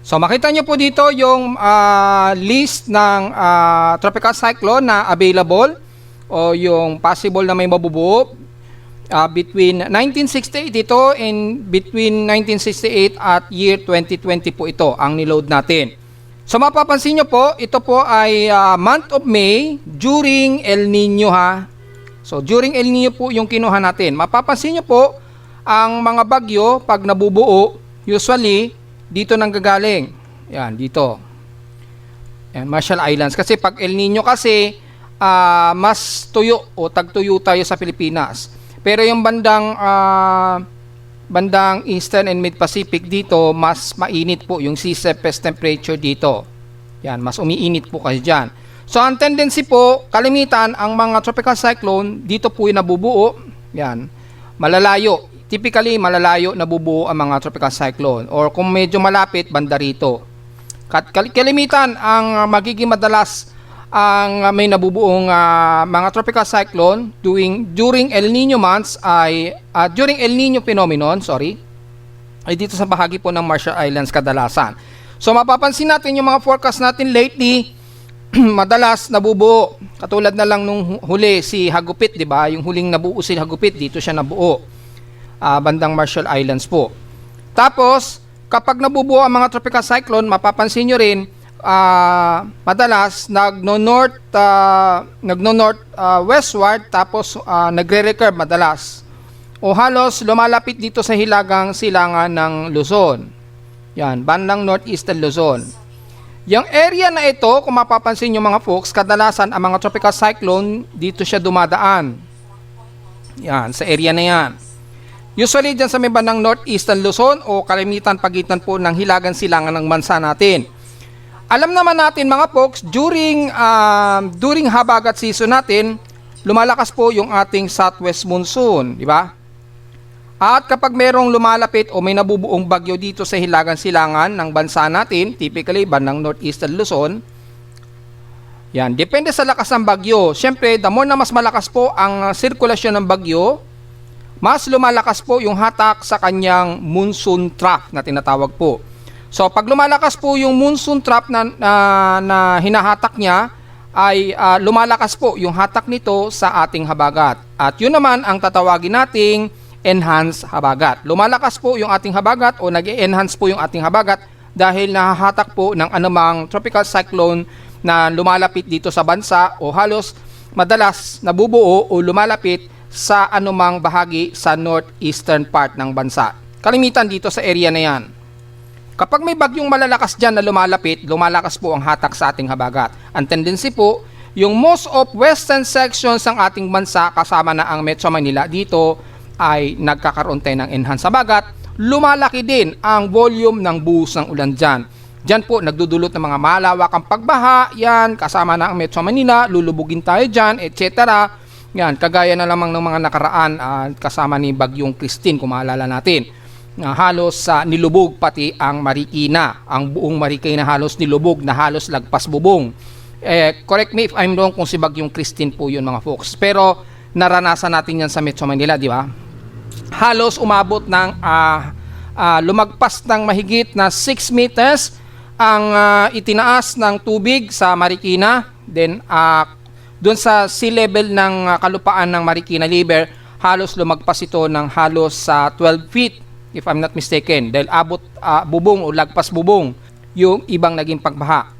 So makita nyo po dito yung list ng tropical cyclone na available o yung possible na may mabubuo between 1968 ito and between 1968 at year 2020 po ito ang niload natin. So mapapansin nyo po, ito po ay month of May during El Nino So during El Nino po yung kinuha natin. Mapapansin nyo po, ang mga bagyo pag nabubuo, usually dito nang gagaling. Yan, dito. Yan, Marshall Islands. Kasi pag El Nino kasi, mas tuyo o tagtuyo tayo sa Pilipinas. Pero yung bandang Eastern and Mid-Pacific dito, mas mainit po yung sea surface temperature dito. Yan, mas umiinit po kasi dyan. So, ang tendency po, kalimitan, ang mga tropical cyclone, dito po yung nabubuo. Yan, malalayo. Typically, malalayo nabubuo ang mga tropical cyclone. Or kung medyo malapit, banda rito. Kalimitan, ang magiging madalas ang may nabubuong mga tropical cyclone during El Nino months ay during El Nino phenomenon, ay dito sa bahagi po ng Marshall Islands kadalasan. So mapapansin natin yung mga forecast natin lately, madalas nabubuo. Katulad na lang nung huli si Hagupit, di ba? Yung huling nabuo si Hagupit, dito siya nabuo. Bandang Marshall Islands po. Tapos, kapag nabubuo ang mga tropical cyclone, mapapansin nyo rin, madalas nagno-north westward tapos nagre-recurve madalas o halos lumalapit dito sa hilagang silangan ng Luzon. Yan, bandang northeastern Luzon. Yung area na ito, kung mapapansin nyo mga folks, kadalasan ang mga tropical cyclone dito siya dumadaan. Yan, sa area na yan. Usually dyan sa may bandang northeastern Luzon o kalimitan pagitan po ng hilagang silangan ng bansa natin. Alam naman natin mga folks, during habagat season natin, lumalakas po yung ating southwest monsoon, di ba? At kapag merong lumalapit o may nabubuong bagyo dito sa hilagang silangan ng bansa natin, typically bandang northeastern Luzon, yan, depende sa lakas ng bagyo. Siyempre, the more na mas malakas po ang sirkulasyon ng bagyo, mas lumalakas po yung hatak sa kanyang monsoon trough na tinatawag po. So, pag lumalakas po yung monsoon trough na hinahatak niya, ay lumalakas po yung hatak nito sa ating habagat. At yun naman ang tatawagin nating enhanced habagat. Lumalakas po yung ating habagat o nag-enhance po yung ating habagat dahil nahahatak po ng anumang tropical cyclone na lumalapit dito sa bansa o halos madalas nabubuo o lumalapit sa anumang bahagi sa northeastern part ng bansa. Kalimitan dito sa area na yan. Kapag may bagyong malalakas dyan na lumalapit, lumalakas po ang hatak sa ating habagat. Ang tendency po, yung most of western sections ng ating bansa kasama na ang Metro Manila dito ay nagkakaroon tayo ng enhanced habagat. Lumalaki din ang volume ng buhos ng ulan dyan. Dyan po nagdudulot ng mga malawakang pagbaha, yan kasama na ang Metro Manila, lulubugin tayo dyan, etc. Yan, kagaya na lamang ng mga nakaraan kasama ni Bagyong Christine kung maalala natin. Halos nilubog pati ang Marikina, ang buong Marikina halos nilubog na halos lagpas bubong. Correct me if I'm wrong kung si Bagyong Christine po yun mga folks. Pero naranasan natin yan sa Metro Manila, di ba? Halos umabot ng lumagpas ng mahigit na 6 meters ang itinaas ng tubig sa Marikina. Then doon sa sea level ng kalupaan ng Marikina River, halos lumagpas ito ng halos 12 feet if I'm not mistaken, dahil abot bubong o lagpas bubong yung ibang naging pagbaha.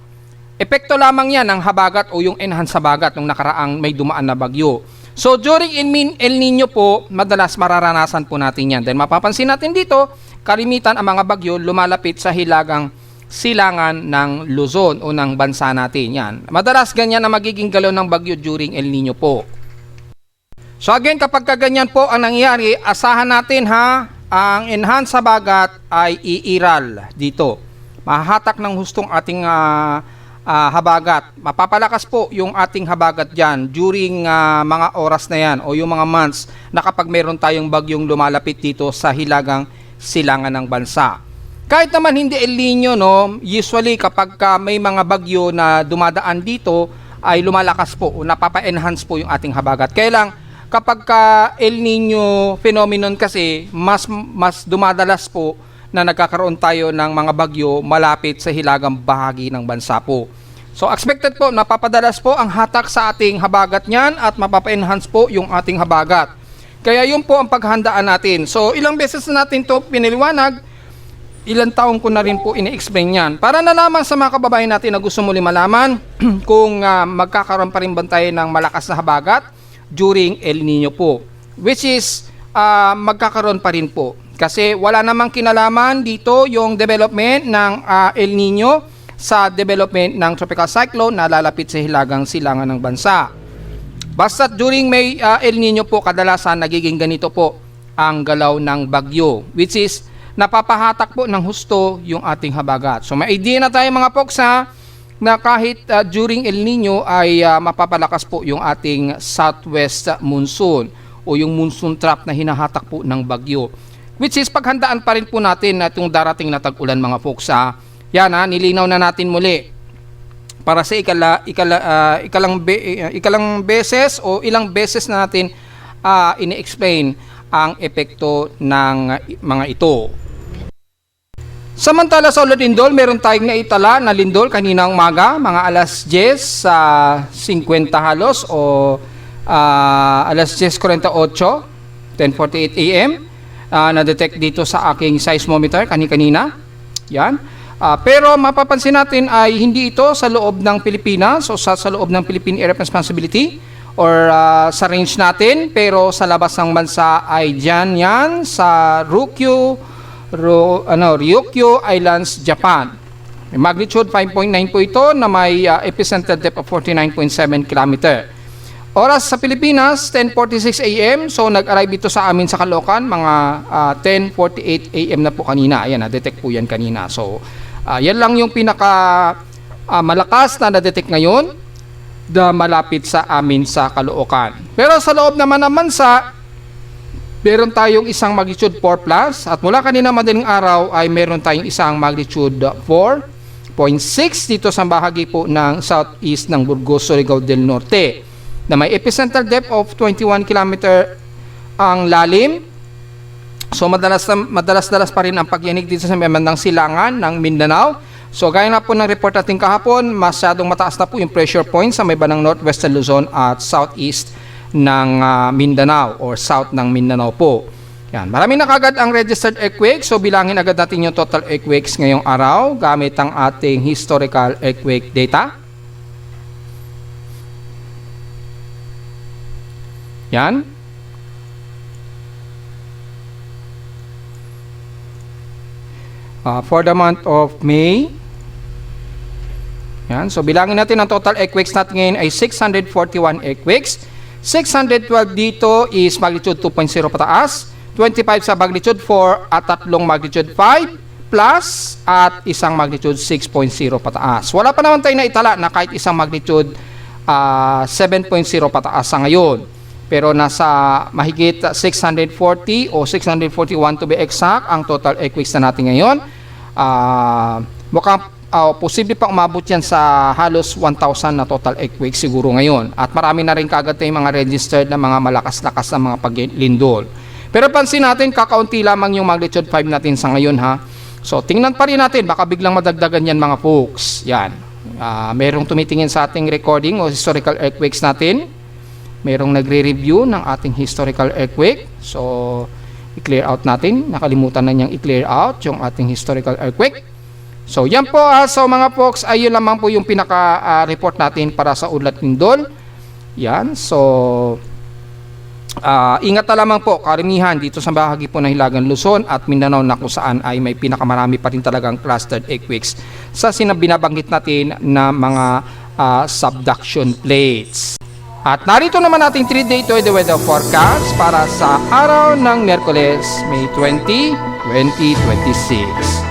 Epekto lamang yan ng habagat o yung enhanced habagat nung nakaraang may dumaan na bagyo. So during El Nino po, madalas mararanasan po natin yan. Dahil mapapansin natin dito, kalimitan ang mga bagyo lumalapit sa hilagang silangan ng Luzon o ng bansa natin. Yan. Madalas ganyan na magiging galaw ng bagyo during El Nino po. So again, kapag kaganyan po ang nangyayari, asahan natin ang enhanced habagat ay iiral dito. Mahahatak ng hustong ating habagat. Mapapalakas po yung ating habagat dyan during mga oras na yan o yung mga months na kapag meron tayong bagyong lumalapit dito sa hilagang silangan ng bansa. Kahit naman hindi El Nino, no, usually kapag may mga bagyo na dumadaan dito ay lumalakas po o napapa-enhance po yung ating habagat. Kaya lang kapag El Nino phenomenon kasi mas dumadalas po na nagkakaroon tayo ng mga bagyo malapit sa hilagang bahagi ng bansa po. So expected po napapadalas po ang hatak sa ating habagat niyan at mapapa-enhance po yung ating habagat. Kaya yun po ang paghandaan natin. So ilang beses na natin to piniliwanag, ilang taon ko na rin po ini-explain yan. Para na lamang sa mga kababayan natin na gusto muli malaman kung magkakaroon pa rin ba tayo ng malakas na habagat during El Nino po, which is magkakaroon pa rin po kasi wala namang kinalaman dito yung development ng El Nino sa development ng tropical cyclone na lalapit sa hilagang silangan ng bansa. Basta during May El Nino po kadalasan nagiging ganito po ang galaw ng bagyo, which is napapahatak po ng husto yung ating habagat. So may idea na tayo mga folks na kahit during El Nino ay mapapalakas po yung ating southwest monsoon o yung monsoon trap na hinahatak po ng bagyo. Which is paghandaan pa rin po natin na itong darating na tag-ulan mga folks. Yan nilinaw na natin muli para sa ikalang beses o ilang beses na natin ini-explain ang epekto ng mga ito. Samantala sa Lindol, meron tayong naitala na lindol kaninang umaga, mga alas 10 sa 50 halos o alas 10:48, 10:48 AM. Na-detect dito sa aking seismometer kanina. Yan. Pero mapapansin natin ay hindi ito sa loob ng Pilipinas o sa loob ng Philippine Area of Responsibility or sa range natin, pero sa labas ng bansa ay dyan yan sa Ryukyu Islands, Japan. May magnitude 5.9 po ito na may epicenter depth of 49.7 km. Oras sa Pilipinas, 10:46 AM. So nag-arrive ito sa amin sa Caloocan mga 10:48 AM na po kanina. Ayan, na-detect po yan kanina. So yan lang yung pinaka malakas na na-detect ngayon na malapit sa amin sa Caloocan. Pero sa loob naman ng bansa, meron tayong isang magnitude 4 plus at mula kanina madaling araw ay meron tayong isang magnitude 4.6 dito sa bahagi po ng southeast ng Burgos, Surigao del Norte na may epicenter depth of 21 km ang lalim. So madalas-dalas pa rin ang pagyanig dito sa bandang silangan ng Mindanao. So gaya na po ng report natin kahapon, masyadong mataas na po yung pressure point sa may bandang northwestern Luzon at southeast ng Mindanao or south ng Mindanao po. Yan, marami na kagad ang registered earthquake. So bilangin agad natin yung total earthquakes ngayong araw gamit ang ating historical earthquake data. Yan. For the month of May. Yan. So, bilangin natin ang total earthquakes natin ngayon ay 641 earthquakes. 612 dito is magnitude 2.0 pataas. 25 sa magnitude 4 at 3 magnitude 5 plus at isang magnitude 6.0 pataas. Wala pa naman tayo na itala na kahit isang magnitude 7.0 pataas sa ngayon. Pero nasa mahigit 640 o 641 to be exact ang total earthquakes na natin ngayon. Mukhang posible pa umabot yan sa halos 1,000 na total earthquake siguro ngayon. At marami na rin kagad tayong mga registered na mga malakas-lakas na mga paglindol. Pero pansin natin, kakaunti lamang yung magnitude 5 natin sa ngayon ha. So tingnan pa rin natin, baka biglang madagdagan yan mga folks. Yan. Merong tumitingin sa ating recording o historical earthquakes natin. Merong nagre-review ng ating historical earthquake. So i-clear out natin. Nakalimutan na niyang i-clear out yung ating historical earthquake. So yan po so mga folks, ayun lamang po yung pinaka-report natin para sa Udlat Lindol. Yan, so ingat na lamang po karamihan dito sa bahagi po ng Hilagang Luzon at Mindanao na kung saan ay may pinakamarami pa rin talagang clustered earthquakes sa binabanggit natin na mga subduction plates. At narito naman ating 3-day weather forecast para sa araw ng Miyerkules, May 20, 2026.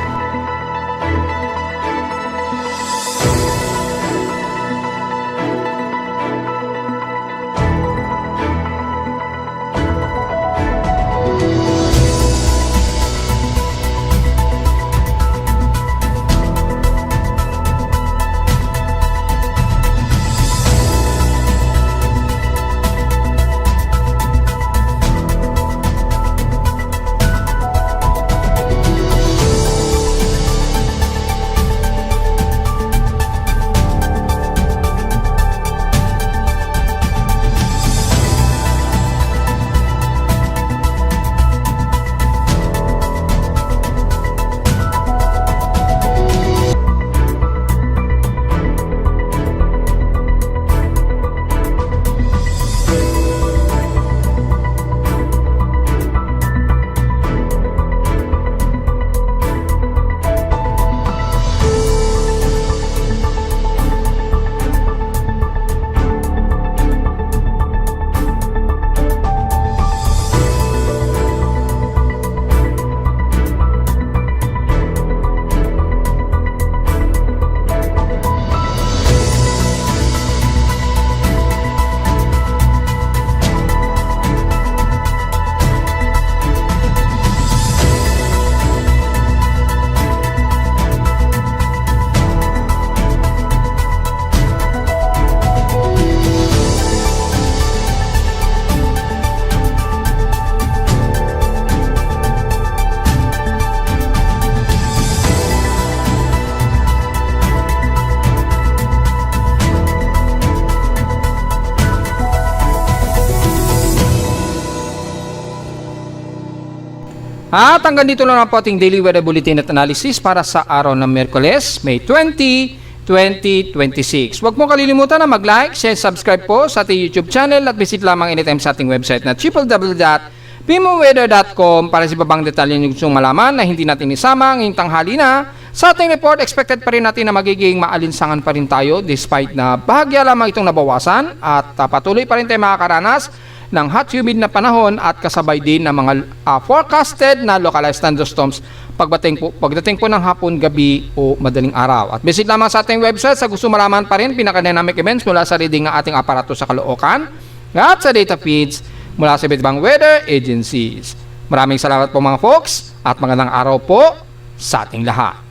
At hanggang dito lang po ating daily weather bulletin at analysis para sa araw ng Miyerkules, May 20, 2026. Huwag mo kalilimutan na mag-like, share, subscribe po sa ating YouTube channel at visit lamang anytime sa ating website na www.pimoweather.com para sa ibang detalye nyo gustong malaman na hindi natin isama ngayong tanghali na. Sa ating report, expected pa rin natin na magiging maalinsangan pa rin tayo despite na bahagya lamang itong nabawasan at patuloy pa rin tayo makakaranas ng hot humid na panahon at kasabay din ng mga forecasted na localized thunderstorms pagdating po ng hapon, gabi o madaling araw. At visit lamang sa ating website sa gusto malaman pa rin pinaka-dynamic events mula sa reading ng ating aparato sa Caloocan at sa data feeds mula sa iba't ibang weather agencies. Maraming salamat po mga folks at magandang araw po sa ating lahat.